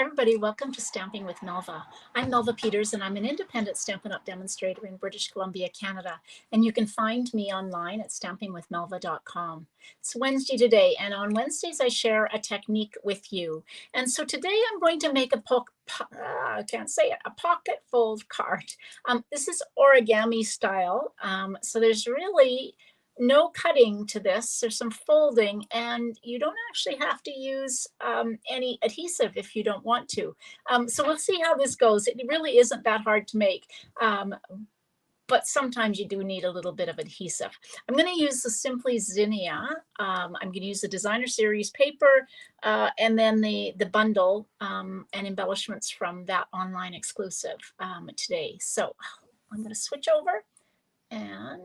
everybody, welcome to Stamping with Melva. I'm Melva Peters and I'm an independent Stampin' Up! Demonstrator in British Columbia, Canada. And you can find me online at stampingwithmelva.com. It's Wednesday today, and on Wednesdays I share a technique with you. And so today I'm going to make a pocket fold card. This is origami style, so there's really no cutting to this. There's some folding, and you don't actually have to use any adhesive if you don't want to. So we'll see how this goes. It really isn't that hard to make, but sometimes you do need a little bit of adhesive. I'm going to use the Simply Zinnia. I'm going to use the Designer Series paper and then the bundle and embellishments from that online exclusive today. So I'm going to switch over and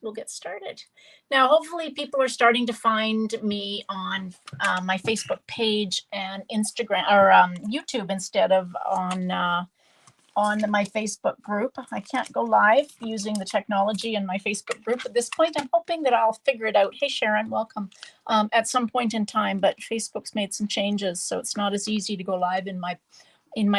we'll get started. Now, hopefully people are starting to find me on my Facebook page and Instagram or YouTube instead of on my Facebook group. I can't go live using the technology in my Facebook group at this point. I'm hoping that I'll figure it out. Hey, Sharon, welcome at some point in time, but Facebook's made some changes, so it's not as easy to go live in my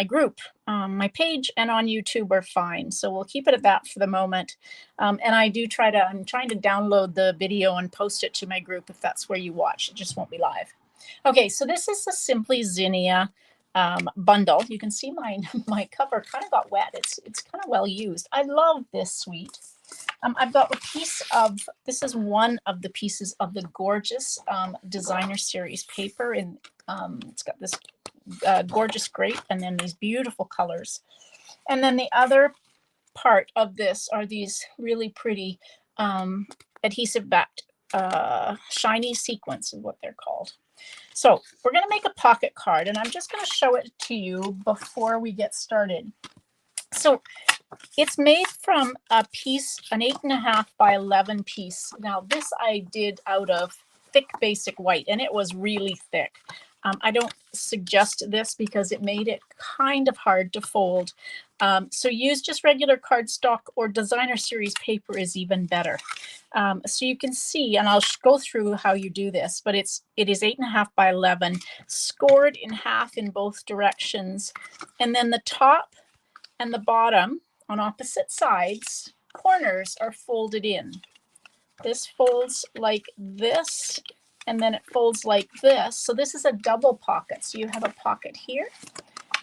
group. My page and on YouTube are fine, so we'll keep it at that for the moment. And I'm trying to download the video and post it to my group if that's where you watch. It just won't be live. Okay, so this is the Simply Zinnia bundle. You can see my cover kind of got wet. It's kind of well used. I love this suite. I've got a piece of, this is one of the pieces of the gorgeous Designer Series paper, and it's got this gorgeous grape and then these beautiful colors. And then the other part of this are these really pretty adhesive backed shiny sequins is what they're called. So we're going to make a pocket card, and I'm just going to show it to you before we get started. So it's made from a piece, an 8.5 by 11 piece. Now this I did out of thick basic white, and it was really thick. I don't suggest this because it made it kind of hard to fold. So use just regular cardstock, or Designer Series paper is even better. So you can see, and I'll go through how you do this, but it is 8.5 by 11, scored in half in both directions. And then the top and the bottom on opposite sides, corners are folded in. This folds like this, and then it folds like this. So this is a double pocket. So you have a pocket here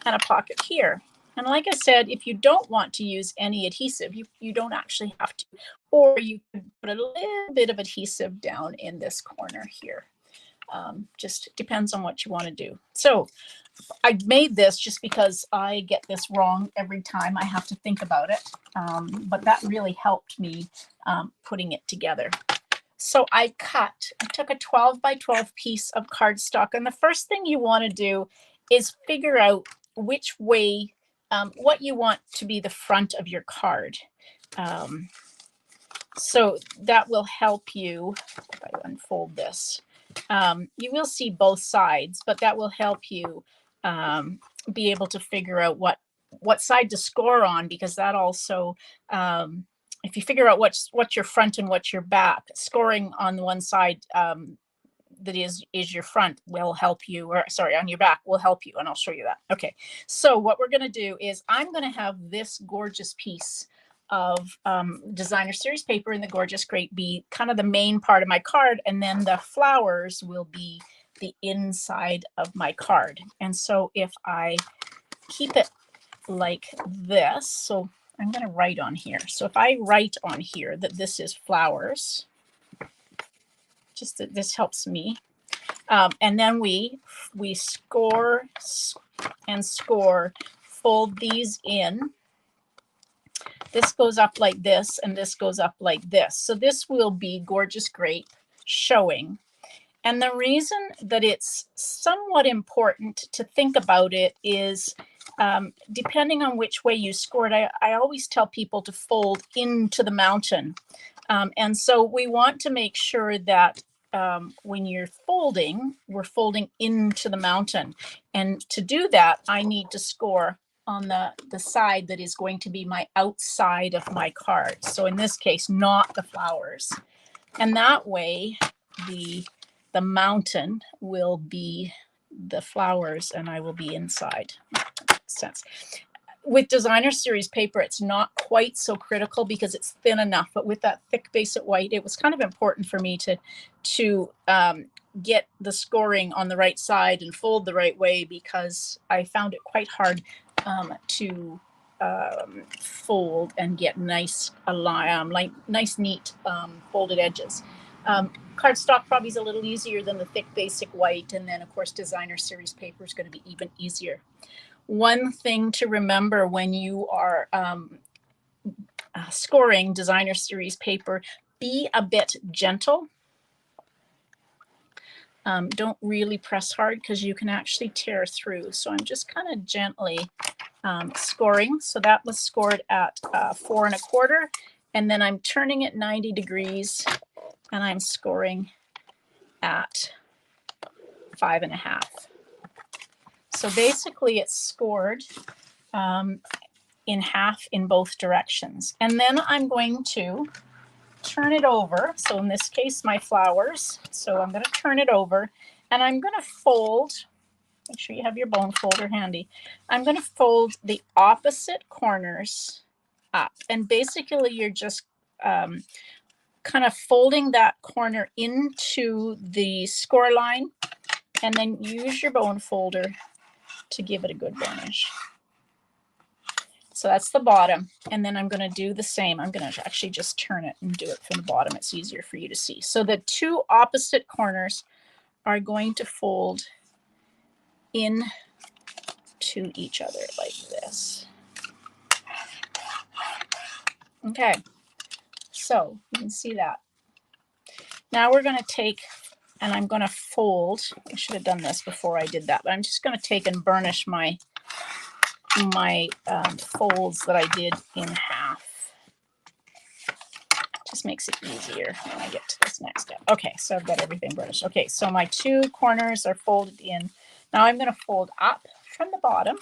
and a pocket here. And like I said, if you don't want to use any adhesive, you don't actually have to, or you can put a little bit of adhesive down in this corner here. Just depends on what you want to do. So I made this just because I get this wrong every time I have to think about it. But that really helped me putting it together. So I took a 12 by 12 piece of cardstock. And the first thing you want to do is figure out which way, what you want to be the front of your card. So that will help you, if I unfold this, you will see both sides, but that will help you be able to figure out what side to score on, because that also, if you figure out what's your front and what's your back, scoring on the one side that is your front will help you, or sorry, on your back will help you, and I'll show you that. Okay, so what we're going to do is I'm going to have this gorgeous piece of Designer Series paper in the gorgeous grape be kind of the main part of my card, and then the flowers will be the inside of my card. And so if I keep it like this, so I'm going to write on here. So if I write on here that this is flowers, just that this helps me. And then we score and score, fold these in. This goes up like this, and this goes up like this. So this will be gorgeous grape showing. And the reason that it's somewhat important to think about it is depending on which way you score it, I always tell people to fold into the mountain. And so we want to make sure that when you're folding, we're folding into the mountain. And to do that, I need to score on the side that is going to be my outside of my card. So in this case, not the flowers. And that way, the mountain will be the flowers and I will be inside. That makes sense. With designer series paper, it's not quite so critical because it's thin enough, but with that thick base of white, it was kind of important for me to get the scoring on the right side and fold the right way, because I found it quite hard to fold and get nice, like nice, neat folded edges. Cardstock probably is a little easier than the thick basic white, and then of course designer series paper is going to be even easier. One thing to remember when you are scoring designer series paper, be a bit gentle. Don't really press hard because you can actually tear through. So I'm just kind of gently scoring. So that was scored at 4 1/4, and then I'm turning it 90 degrees and I'm scoring at 5 1/2. So basically it's scored in half in both directions. And then I'm going to turn it over. So in this case, my flowers. So I'm going to turn it over and I'm going to fold. Make sure you have your bone folder handy. I'm going to fold the opposite corners up. And basically you're just kind of folding that corner into the score line, and then use your bone folder to give it a good burnish. So that's the bottom. And then I'm going to do the same. I'm going to actually just turn it and do it from the bottom. It's easier for you to see. So the two opposite corners are going to fold in to each other like this. Okay, so you can see that. Now we're going to take, and I'm going to fold. I should have done this before I did that, but I'm just going to take and burnish my folds that I did in half. Just makes it easier when I get to this next step. Okay, so I've got everything burnished. Okay, so my two corners are folded in. Now I'm going to fold up from the bottom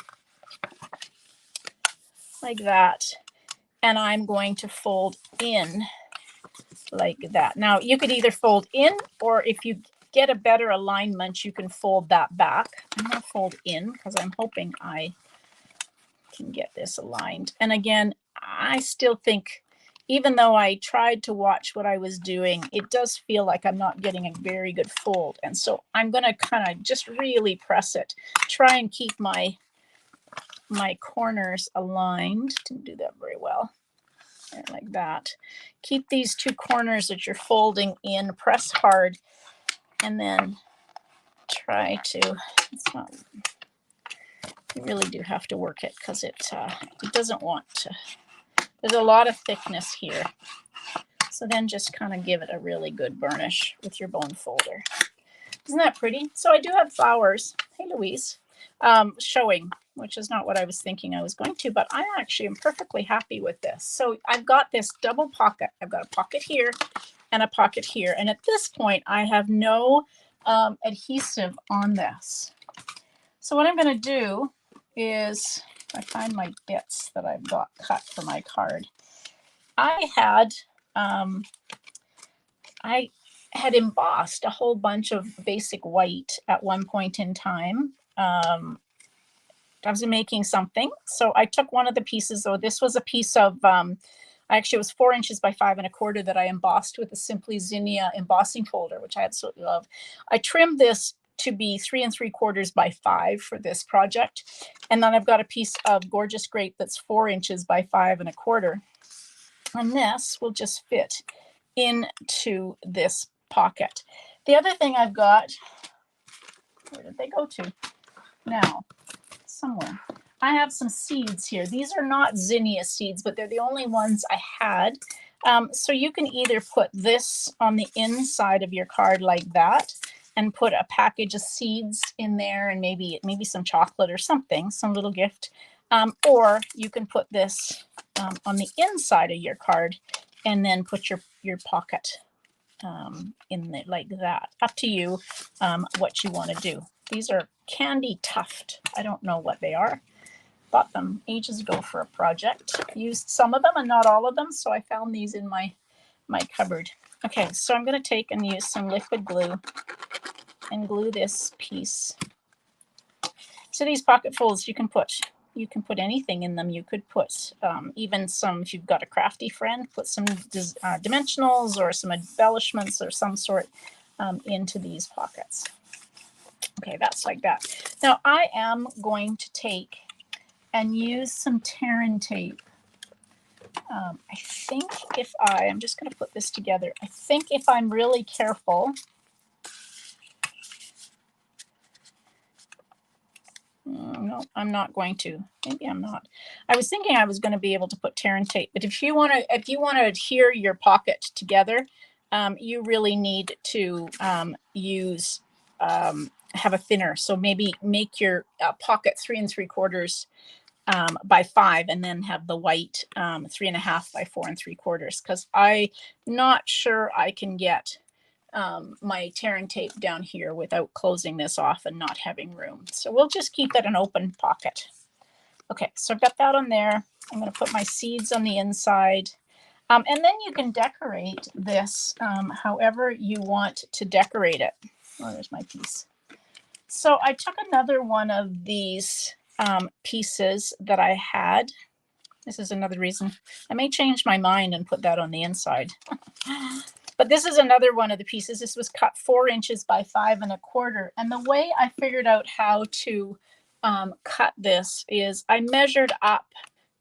like that, and I'm going to fold in like that. Now you could either fold in, or if you get a better alignment, you can fold that back. I'm going to fold in because I'm hoping I can get this aligned. And again, I still think, even though I tried to watch what I was doing, it does feel like I'm not getting a very good fold. And so I'm going to kind of just really press it, try and keep my corners aligned. Didn't do that very well. Like that. Keep these two corners that you're folding in, press hard, and then try to, it's not, you really do have to work it because it doesn't want to, there's a lot of thickness here. So then just kind of give it a really good burnish with your bone folder. Isn't that pretty? So I do have flowers. Hey, Louise. Showing, which is not what I was thinking I was going to, but I actually am perfectly happy with this. So I've got this double pocket. I've got a pocket here and a pocket here. And at this point, I have no adhesive on this. So what I'm going to do is, I find my bits that I've got cut for my card. I had embossed a whole bunch of basic white at one point in time. I was making something. So I took one of the pieces, or this was a piece of, actually it was 4 inches by 5 1/4 that I embossed with a Simply Zinnia embossing folder, which I absolutely love. I trimmed this to be 3 3/4 by 5 for this project. And then I've got a piece of gorgeous grape that's 4 inches by 5 1/4. And this will just fit into this pocket. The other thing I've got, where did they go to? Now, somewhere. I have some seeds here. These are not zinnia seeds, but they're the only ones I had. So you can either put this on the inside of your card like that and put a package of seeds in there and maybe some chocolate or something, some little gift. Or you can put this on the inside of your card and then put your pocket in there like that. Up to you what you want to do. These are candy tuft. I don't know what they are. Bought them ages ago for a project. Used some of them and not all of them, so I found these in my cupboard. Okay, so I'm going to take and use some liquid glue and glue this piece So these pocket folds, you can put anything in them. You could put even some, if you've got a crafty friend, put some dimensionals or some embellishments or some sort into these pockets. Okay, that's like that. Now I am going to take and use some Terran tape. I think if I'm just going to put this together. I think if I'm really careful, no, I'm not going to. Maybe I'm not. I was thinking I was going to be able to put Terran tape, but if you want to adhere your pocket together, you really need to use have a thinner. So maybe make your pocket 3 3/4 by 5, and then have the white 3 1/2 by 4 3/4. Because I'm not sure I can get my Terran tape down here without closing this off and not having room. So we'll just keep it an open pocket. Okay, so I've got that on there. I'm going to put my seeds on the inside. And then you can decorate this however you want to decorate it. Oh, there's my piece. So I took another one of these pieces that I had. This is another reason I may change my mind and put that on the inside. But this is another one of the pieces. This was cut 4 inches by 5 1/4. And the way I figured out how to cut this is I measured up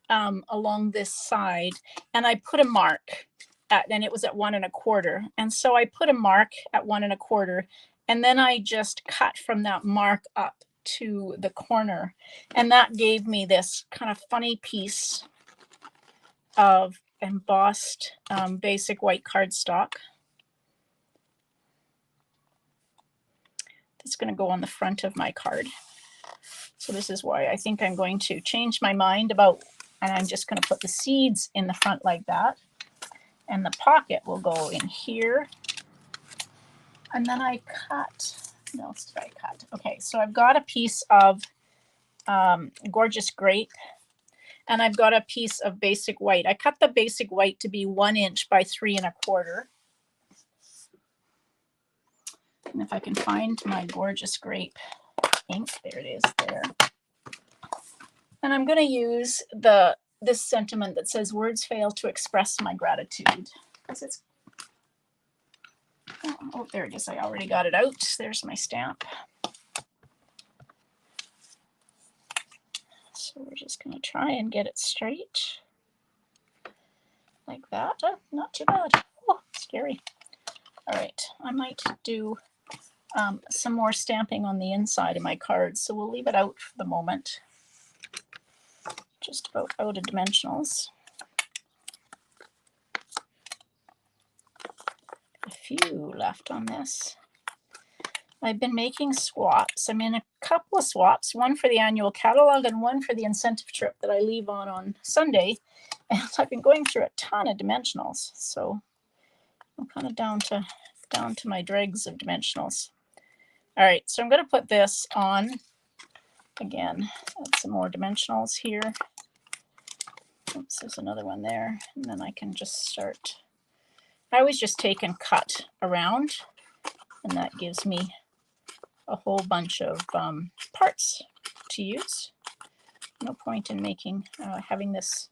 along this side, and I put a mark at, and it was at 1 1/4. And so I put a mark at 1 1/4, and then I just cut from that mark up to the corner. And that gave me this kind of funny piece of embossed basic white cardstock. It's going to go on the front of my card. So this is why I think I'm going to change my mind about, and I'm just going to put the seeds in the front like that. And the pocket will go in here. And then I cut, what else did I cut? Okay, so I've got a piece of gorgeous grape, and I've got a piece of basic white. I cut the basic white to be 1 inch by 3 1/4. And if I can find my gorgeous grape ink, there it is there. And I'm going to use this sentiment that says, "Words fail to express my gratitude." Because it's, oh, there it is. I already got it out. There's my stamp. So we're just going to try and get it straight. Like that. Oh, not too bad. Oh, scary. All right. I might do some more stamping on the inside of my cards. So we'll leave it out for the moment. Just about out of dimensionals. A few left on this. I've been making swaps. I'm in a couple of swaps, one for the annual catalog and one for the incentive trip that I leave on Sunday. And I've been going through a ton of dimensionals. So I'm kind of down to my dregs of dimensionals. All right, so I'm going to put this on again. Add some more dimensionals here. Oops, there's another one there. And then I can just start. I always just take and cut around, and that gives me a whole bunch of parts to use. No point in making having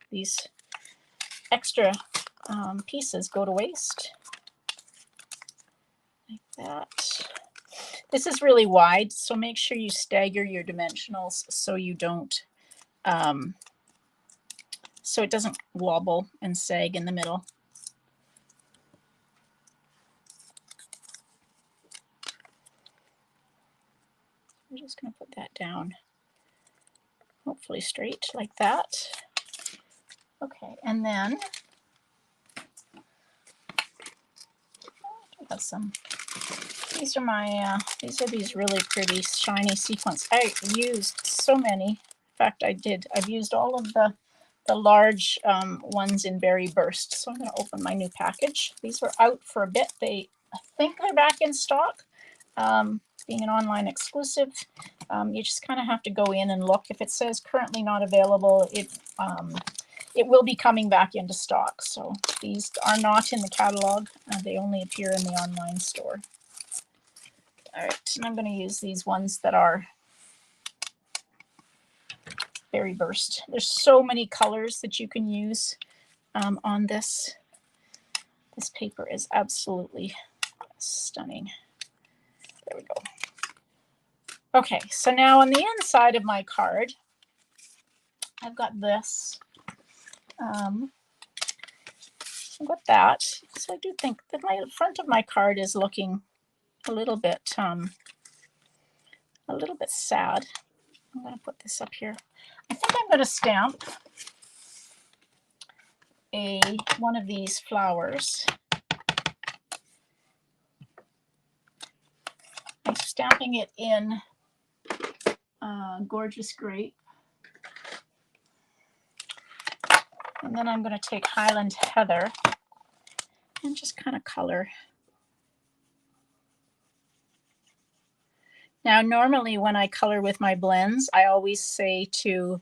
these extra pieces go to waste. Like that. This is really wide, so make sure you stagger your dimensionals so you don't, so it doesn't wobble and sag in the middle. I'm just going to put that down, hopefully straight like that. Okay, and then I have some. These are my, these are these really pretty shiny sequins. I used so many. In fact, I've used all of the large ones in Berry Burst. So I'm going to open my new package. These were out for a bit. I think they're back in stock. Being an online exclusive, you just kind of have to go in and look. If it says currently not available, it will be coming back into stock. So these are not in the catalog. They only appear in the online store. All right, and I'm going to use these ones that are berry burst. There's so many colors that you can use on this. This paper is absolutely stunning. There we go. Okay, so now on the inside of my card, I've got this. I've got that. So I do think that my front of my card is looking a little bit sad. I'm going to put this up here. I think I'm going to stamp one of these flowers. I'm stamping it in Gorgeous Grape. And then I'm going to take Highland Heather and just kind of color. Now, normally when I color with my blends, I always say to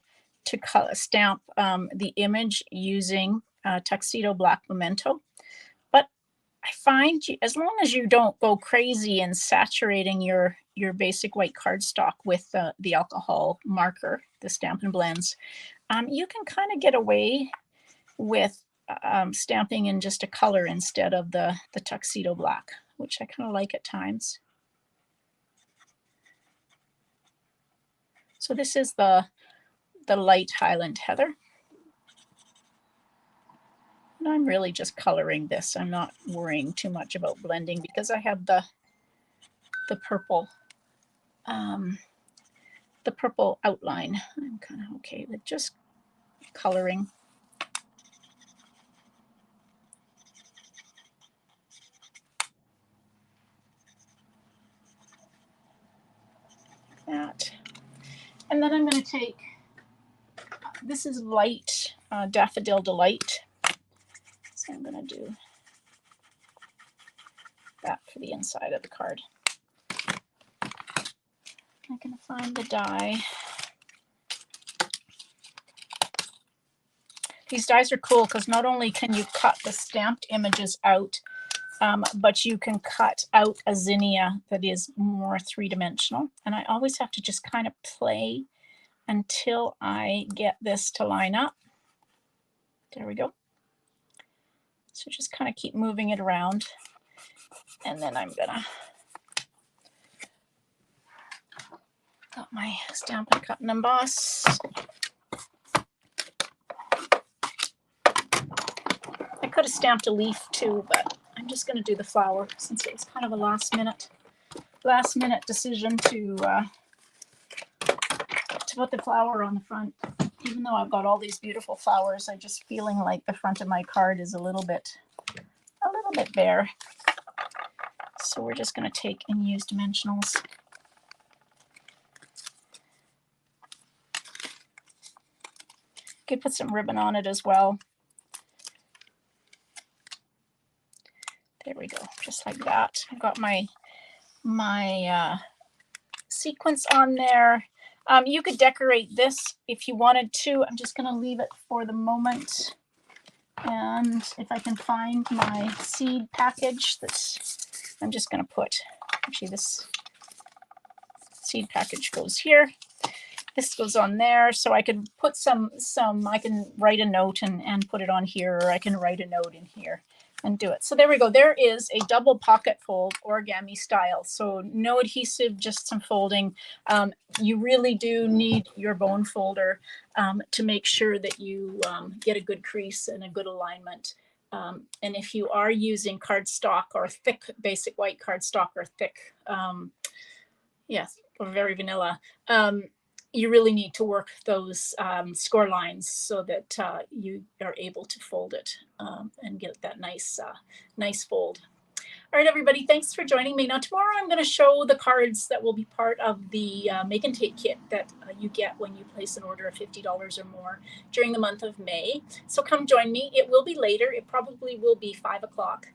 stamp the image using Tuxedo Black Memento. But I find as long as you don't go crazy in saturating your basic white cardstock with the alcohol marker, the Stampin' Blends, you can kind of get away with stamping in just a color instead of the Tuxedo Black, which I kind of like at times. So this is the light Highland Heather. And I'm really just coloring this. I'm not worrying too much about blending because I have the purple outline. I'm kind of okay with just coloring. That. And then I'm going to take, this is light Daffodil Delight. So I'm going to do that for the inside of the card. I'm going to find the die. These dies are cool because not only can you cut the stamped images out, but you can cut out a zinnia that is more three-dimensional. And I always have to just kind of play until I get this to line up. There we go. So just kind of keep moving it around. And then I'm gonna got my Stampin' Cut and Emboss. I could have stamped a leaf too, but I'm just going to do the flower since it was kind of a last minute decision to put the flower on the front. Even though I've got all these beautiful flowers, I'm just feeling like the front of my card is a little bit bare. So we're just going to take and use dimensionals. Could put some ribbon on it as well. There we go, just like that. I've got my sequence on there. You could decorate this if you wanted to. I'm just going to leave it for the moment. And if I can find my seed package, I'm just going to put, actually this seed package goes here. This goes on there, so I can put I can write a note and put it on here, or I can write a note in here and do it. So there we go. There is a double pocket fold origami style. So no adhesive, just some folding. You really do need your bone folder to make sure that you get a good crease and a good alignment. And if you are using cardstock or thick basic white cardstock or thick, yes, or very vanilla, you really need to work those score lines so that you are able to fold it and get that nice fold. All right, everybody, thanks for joining me. Now, tomorrow I'm going to show the cards that will be part of the Make and Take kit that you get when you place an order of $50 or more during the month of May. So come join me. It will be later. It probably will be 5 o'clock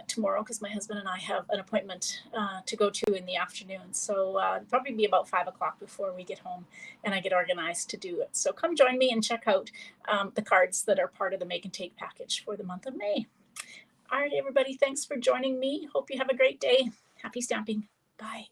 tomorrow because my husband and I have an appointment to go to in the afternoon. So it'll probably be about 5 o'clock before we get home and I get organized to do it. So come join me and check out the cards that are part of the Make and Take package for the month of May. All right, everybody, thanks for joining me. Hope you have a great day. Happy stamping. Bye.